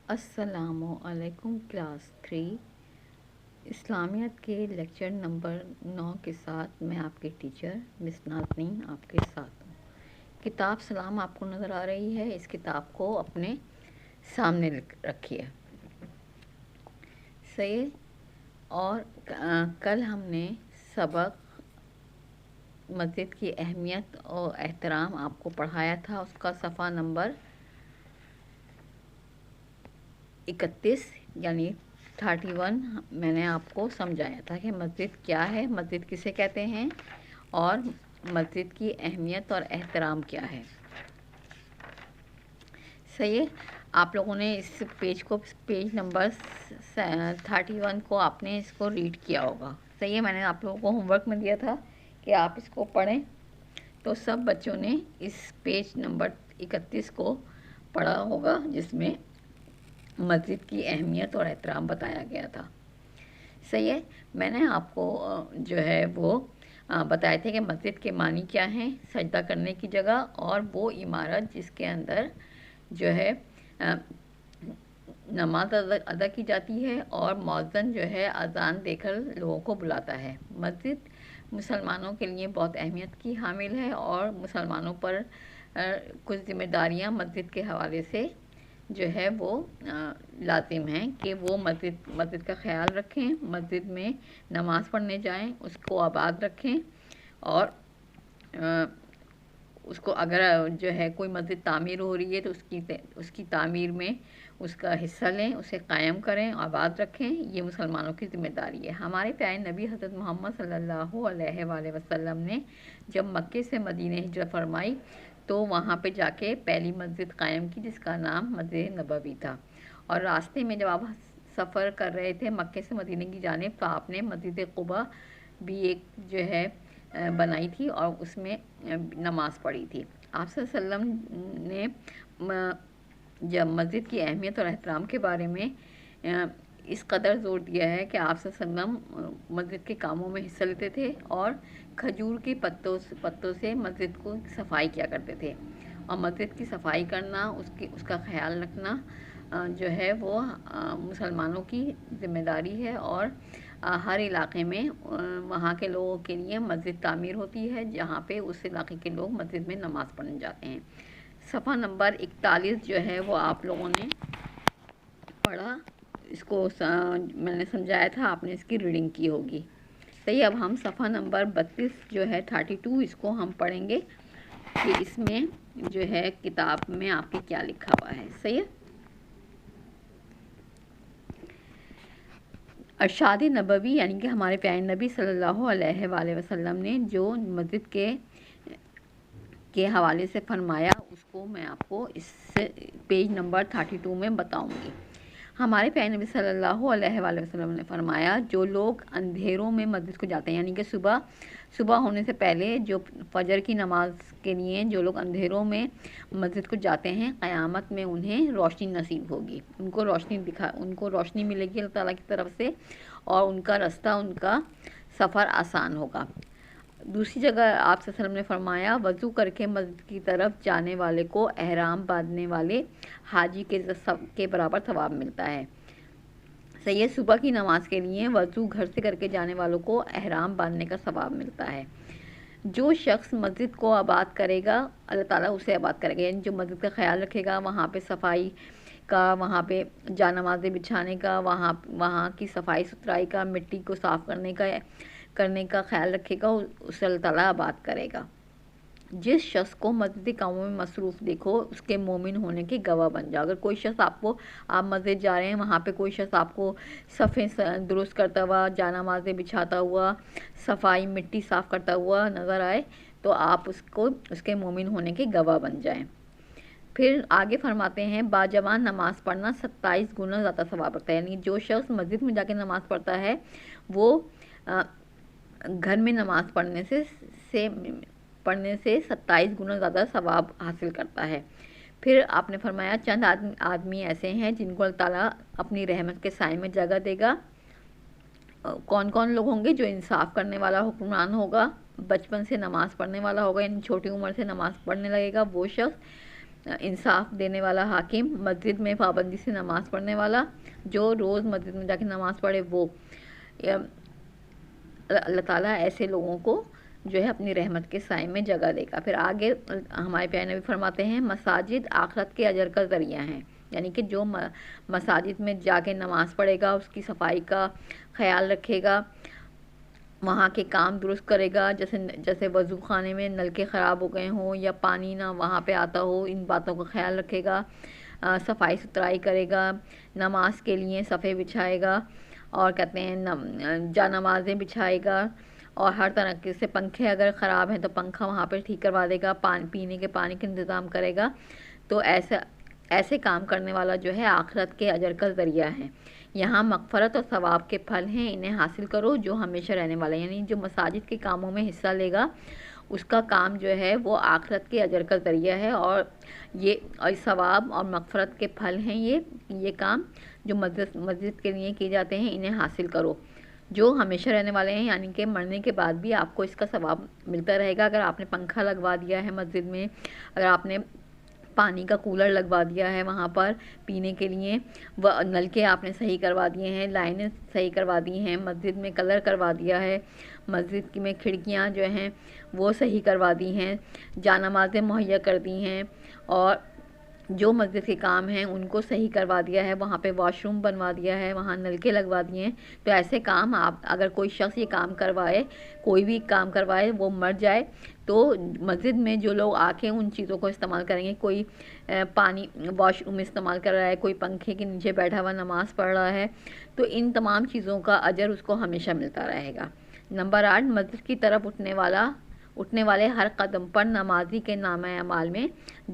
السلام علیکم کلاس 3 اسلامیات کے لیکچر نمبر 9 کے ساتھ میں آپ کے ٹیچر مس نازنین آپ کے ساتھ ہوں۔ کتاب سلام آپ کو نظر آ رہی ہے، اس کتاب کو اپنے سامنے رکھیے۔ صحیح۔ اور کل ہم نے سبق مسجد کی اہمیت اور احترام آپ کو پڑھایا تھا، اس کا صفحہ نمبر 31 یعنی 31 میں نے آپ کو سمجھایا تھا کہ مسجد کیا ہے، مسجد کسے کہتے ہیں اور مسجد کی اہمیت اور احترام کیا ہے۔ صحیح ہے۔ آپ لوگوں نے اس پیج نمبر 31 کو آپ نے اس کو ریڈ کیا ہوگا۔ صحیح ہے، میں نے آپ لوگوں کو ہوم ورک میں دیا تھا کہ آپ اس کو پڑھیں، تو سب بچوں نے اس پیج نمبر 31 کو پڑھا ہوگا، جس میں مسجد کی اہمیت اور احترام بتایا گیا تھا۔ صحیح ہے۔ میں نے آپ کو جو ہے وہ بتائے تھے کہ مسجد کے معنی کیا ہیں، سجدہ کرنے کی جگہ اور وہ عمارت جس کے اندر جو ہے نماز ادا کی جاتی ہے اور مؤذن جو ہے اذان دے کر لوگوں کو بلاتا ہے۔ مسجد مسلمانوں کے لیے بہت اہمیت کی حامل ہے اور مسلمانوں پر کچھ ذمہ داریاں مسجد کے حوالے سے جو ہے وہ لازم ہیں کہ وہ مسجد کا خیال رکھیں، مسجد میں نماز پڑھنے جائیں، اس کو آباد رکھیں اور اس کو اگر جو ہے کوئی مسجد تعمیر ہو رہی ہے تو اس کی تعمیر میں اس کا حصہ لیں، اسے قائم کریں، آباد رکھیں، یہ مسلمانوں کی ذمہ داری ہے۔ ہمارے پیارے نبی حضرت محمد صلی اللہ علیہ وآلہ وسلم نے جب مکے سے مدینہ ہجرت فرمائی تو وہاں پہ جا کے پہلی مسجد قائم کی جس کا نام مسجد نبوی تھا، اور راستے میں جب آپ سفر کر رہے تھے مکے سے مدینہ کی جانب تو آپ نے مسجد قباء بھی ایک جو ہے بنائی تھی اور اس میں نماز پڑھی تھی۔ آپ صلی اللہ علیہ وسلم نے جب مسجد کی اہمیت اور احترام کے بارے میں اس قدر زور دیا ہے کہ آپ صلی اللہ علیہ وسلم مسجد کے کاموں میں حصہ لیتے تھے اور کھجور کے پتوں سے مسجد کو صفائی کیا کرتے تھے، اور مسجد کی صفائی کرنا، اس کا خیال رکھنا جو ہے وہ مسلمانوں کی ذمہ داری ہے، اور ہر علاقے میں وہاں کے لوگوں کے لیے مسجد تعمیر ہوتی ہے جہاں پہ اس علاقے کے لوگ مسجد میں نماز پڑھنے جاتے ہیں۔ صفحہ نمبر 41 جو ہے وہ آپ لوگوں نے پڑھا، اس کو میں نے سمجھایا تھا، آپ نے اس کی ریڈنگ کی ہوگی۔ صحیح، اب ہم صفحہ نمبر 32 جو ہے 32 اس کو ہم پڑھیں گے کہ اس میں جو ہے کتاب میں آپ کے کیا لکھا ہوا ہے۔ صحیح ہے۔ ارشاد نبوی یعنی کہ ہمارے پیارے نبی صلی اللہ علیہ وآلہ وسلم نے جو مسجد کے حوالے سے فرمایا اس کو میں آپ کو اس پیج نمبر 32 میں بتاؤں گی۔ ہمارے پیارے نبی صلی اللہ علیہ وآلہ وسلم نے فرمایا جو لوگ اندھیروں میں مسجد کو جاتے ہیں، یعنی کہ صبح ہونے سے پہلے جو فجر کی نماز کے لیے جو لوگ اندھیروں میں مسجد کو جاتے ہیں، قیامت میں انہیں روشنی نصیب ہوگی، ان کو روشنی ملے گی اللہ تعالیٰ کی طرف سے، اور ان کا رستہ، ان کا سفر آسان ہوگا۔ دوسری جگہ آپ صلی اللہ علیہ وسلم نے فرمایا وضو کر کے مسجد کی طرف جانے والے کو احرام باندھنے والے حاجی کے برابر ثواب ملتا ہے۔ صحیح ہے، صبح کی نماز کے لیے وضو گھر سے کر کے جانے والوں کو احرام باندھنے کا ثواب ملتا ہے۔ جو شخص مسجد کو آباد کرے گا اللہ تعالیٰ اسے آباد کرے گا، یعنی جو مسجد کا خیال رکھے گا، وہاں پہ صفائی کا، وہاں پہ جا نمازیں بچھانے کا، وہاں کی صفائی ستھرائی کا، مٹی کو صاف کرنے کا خیال رکھے گا، اسے اللہ تعالیٰ آباد کرے گا۔ جس شخص کو مسجدی کاموں میں مصروف دیکھو اس کے مومن ہونے کے گواہ بن جاؤ۔ اگر کوئی شخص آپ مسجد جا رہے ہیں، وہاں پہ کوئی شخص آپ کو صفیں درست کرتا ہوا، جا نمازیں بچھاتا ہوا، صفائی مٹی صاف کرتا ہوا نظر آئے تو آپ اس کے مومن ہونے کے گواہ بن جائیں۔ پھر آگے فرماتے ہیں باجوان نماز پڑھنا 27 گنا زیادہ ثواب رکھتا ہے، یعنی جو شخص مسجد میں جا کے نماز پڑھتا ہے وہ گھر میں نماز پڑھنے سے 27 گنا زیادہ ثواب حاصل کرتا ہے۔ پھر آپ نے فرمایا چند آدمی ایسے ہیں جن کو اللہ تعالیٰ اپنی رحمت کے سائے میں جگہ دے گا۔ کون کون لوگ ہوں گے؟ جو انصاف کرنے والا حکمران ہوگا، بچپن سے نماز پڑھنے والا ہوگا، یعنی چھوٹی عمر سے نماز پڑھنے لگے گا وہ شخص، انصاف دینے والا حاکم، مسجد میں پابندی سے نماز پڑھنے والا، جو روز مسجد میں جا کے نماز پڑھے وہ، اللہ تعالیٰ ایسے لوگوں کو جو ہے اپنی رحمت کے سائے میں جگہ دے گا۔ پھر آگے ہمارے پیارے نبی فرماتے ہیں مساجد آخرت کے اجر کا ذریعہ ہیں، یعنی کہ جو مساجد میں جا کے نماز پڑھے گا، اس کی صفائی کا خیال رکھے گا، وہاں کے کام درست کرے گا، جیسے وضو خانے میں نلکے خراب ہو گئے ہوں یا پانی نہ وہاں پہ آتا ہو، ان باتوں کا خیال رکھے گا، صفائی ستھرائی کرے گا، نماز کے لیے صفے بچھائے گا، اور کہتے ہیں جا نمازیں بچھائے گا، اور ہر طرح سے پنکھے اگر خراب ہیں تو پنکھا وہاں پہ ٹھیک کروا دے گا، پینے کے پانی کا انتظام کرے گا۔ تو ایسے کام کرنے والا جو ہے آخرت کے اجر کا ذریعہ ہے۔ یہاں مغفرت اور ثواب کے پھل ہیں، انہیں حاصل کرو جو ہمیشہ رہنے والا ہے، یعنی جو مساجد کے کاموں میں حصہ لے گا اس کا کام جو ہے وہ آخرت کے اجر کا ذریعہ ہے، اور ثواب اور مغفرت کے پھل ہیں یہ کام جو مسجد کے لیے کیے جاتے ہیں، انہیں حاصل کرو جو ہمیشہ رہنے والے ہیں، یعنی کہ مرنے کے بعد بھی آپ کو اس کا ثواب ملتا رہے گا۔ اگر آپ نے پنکھا لگوا دیا ہے مسجد میں، اگر آپ نے پانی کا کولر لگوا دیا ہے وہاں پر پینے کے لیے، وہ نلکے آپ نے صحیح کروا دیے ہیں، لائنیں صحیح کروا دی ہیں، مسجد میں کلر کروا دیا ہے، مسجد میں کھڑکیاں جو ہیں وہ صحیح کروا دی ہیں، جا نمازیں مہیا کر دی ہیں، اور جو مسجد کے کام ہیں ان کو صحیح کروا دیا ہے، وہاں پہ واش روم بنوا دیا ہے، وہاں نلکے لگوا دیے ہیں۔ تو ایسے کام اگر کوئی شخص یہ کام کروائے، کوئی بھی کام کروائے، وہ مر جائے تو مسجد میں جو لوگ آ کے ان چیزوں کو استعمال کریں گے، کوئی پانی واش روم استعمال کر رہا ہے، کوئی پنکھے کے نیچے بیٹھا ہوا نماز پڑھ رہا ہے، تو ان تمام چیزوں کا اجر اس کو ہمیشہ ملتا رہے گا۔ نمبر 8، مسجد کی طرف اٹھنے والے ہر قدم پر نمازی کے نامہ اعمال میں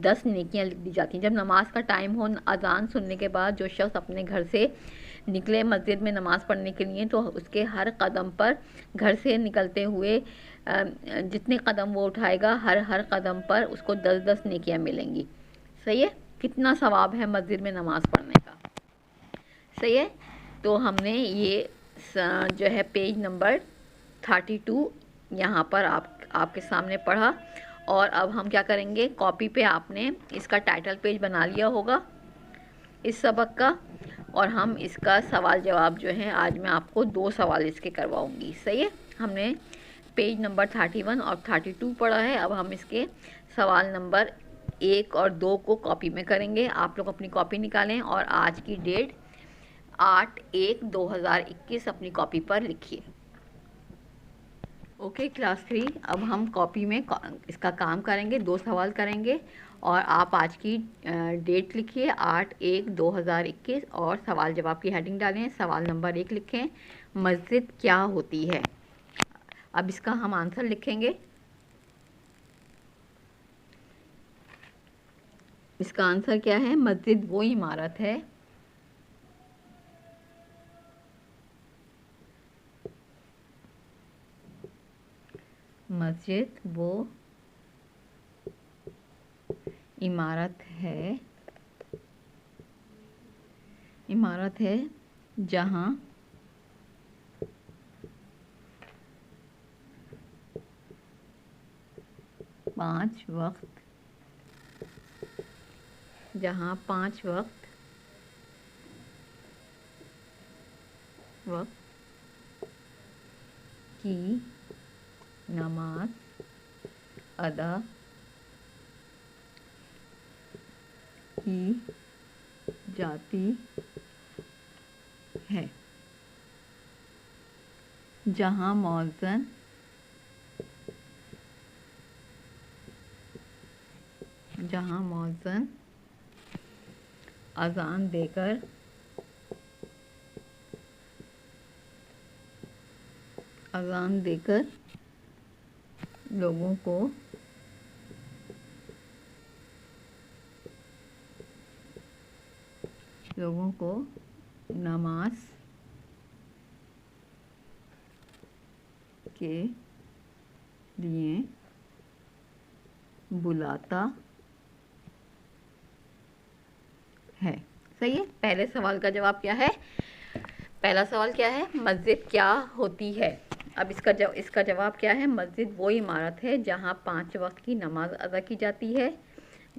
10 نیکیاں لکھ دی جاتی ہیں۔ جب نماز کا ٹائم ہو، اذان سننے کے بعد جو شخص اپنے گھر سے نکلے مسجد میں نماز پڑھنے کے لیے، تو اس کے ہر قدم پر، گھر سے نکلتے ہوئے جتنے قدم وہ اٹھائے گا، ہر قدم پر اس کو 10 نیکیاں ملیں گی۔ صحیح ہے؟ کتنا ثواب ہے مسجد میں نماز پڑھنے کا، صحیح ہے؟ تو ہم نے یہ جو ہے پیج نمبر 32 یہاں پر آپ کے سامنے پڑھا، اور اب ہم کیا کریں گے، کاپی پہ آپ نے اس کا ٹائٹل پیج بنا لیا ہوگا اس سبق کا، اور ہم اس کا سوال جواب جو ہے آج میں آپ کو 2 سوال اس کے کرواؤں گی۔ صحیح ہے؟ ہم نے پیج نمبر 31 اور 32 پڑھا ہے، اب ہم اس کے سوال نمبر 1 اور 2 کو کاپی میں کریں گے۔ آپ لوگ اپنی کاپی نکالیں اور آج کی ڈیٹ 8/1/2021 اپنی کاپی پر لکھیے۔ اوکے کلاس 3، اب ہم کاپی میں اس کا کام کریں گے، 2 سوال کریں گے، اور آپ آج کی ڈیٹ لکھیے 8/1/2021 اور سوال جواب کی ہیڈنگ ڈالیں۔ سوال نمبر 1 لکھیں، مسجد کیا ہوتی ہے؟ اب اس کا ہم آنسر لکھیں گے۔ اس کا آنسر کیا ہے؟ مسجد وہ عمارت ہے مسجد وہ عمارت ہے جہاں پانچ وقت کی نماز ادا کی جاتی ہے، جہاں مؤذن اذان دے کر لوگوں کو نماز کے لیے بلاتا ہے۔ صحیح ہے؟ پہلے سوال کا جواب کیا ہے؟ پہلا سوال کیا ہے؟ مسجد کیا ہوتی ہے؟ اب اس کا جواب کیا ہے؟ مسجد وہ عمارت ہے جہاں 5 وقت کی نماز ادا کی جاتی ہے،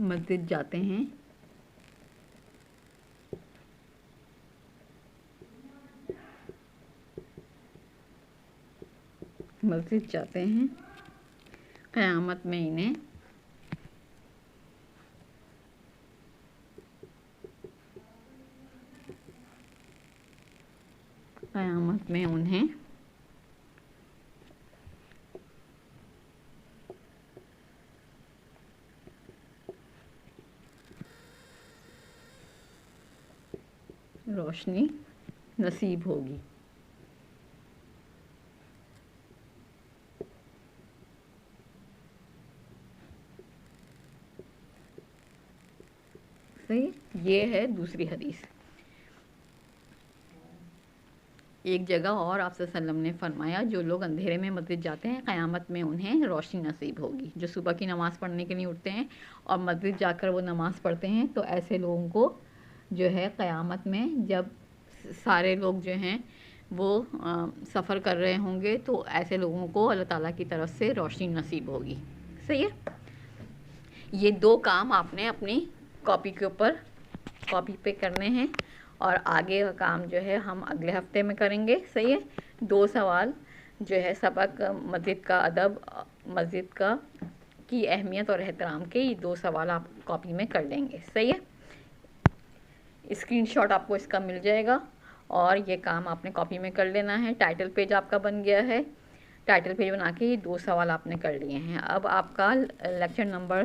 مسجد جاتے ہیں، مسجد جاتے ہیں، قیامت میں انہیں روشنی نصیب ہوگی۔ صحیح، یہ ہے دوسری حدیث۔ ایک جگہ اور آپ صلی اللہ علیہ وسلم نے فرمایا جو لوگ اندھیرے میں مسجد جاتے ہیں قیامت میں انہیں روشنی نصیب ہوگی۔ جو صبح کی نماز پڑھنے کے لیے اٹھتے ہیں اور مسجد جا کر وہ نماز پڑھتے ہیں تو ایسے لوگوں کو جو ہے قیامت میں جب سارے لوگ جو ہیں وہ سفر کر رہے ہوں گے تو ایسے لوگوں کو اللہ تعالیٰ کی طرف سے روشنی نصیب ہوگی۔ صحیح ہے، یہ دو کام آپ نے اپنی کاپی پہ کرنے ہیں، اور آگے کا کام جو ہے ہم اگلے ہفتے میں کریں گے۔ صحیح ہے، 2 سوال جو ہے سبق مسجد کا ادب، مسجد کی اہمیت اور احترام کے، یہ 2 سوال آپ کاپی میں کر لیں گے۔ صحیح ہے، اسکرین شاٹ آپ کو اس کا مل جائے گا اور یہ کام آپ نے کاپی میں کر لینا ہے۔ ٹائٹل پیج آپ کا بن گیا ہے، ٹائٹل پیج بنا کے یہ 2 سوال آپ نے کر لیے ہیں۔ اب آپ کا لیکچر نمبر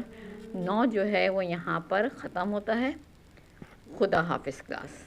9 جو ہے وہ یہاں پر ختم ہوتا ہے۔ خدا حافظ کلاس۔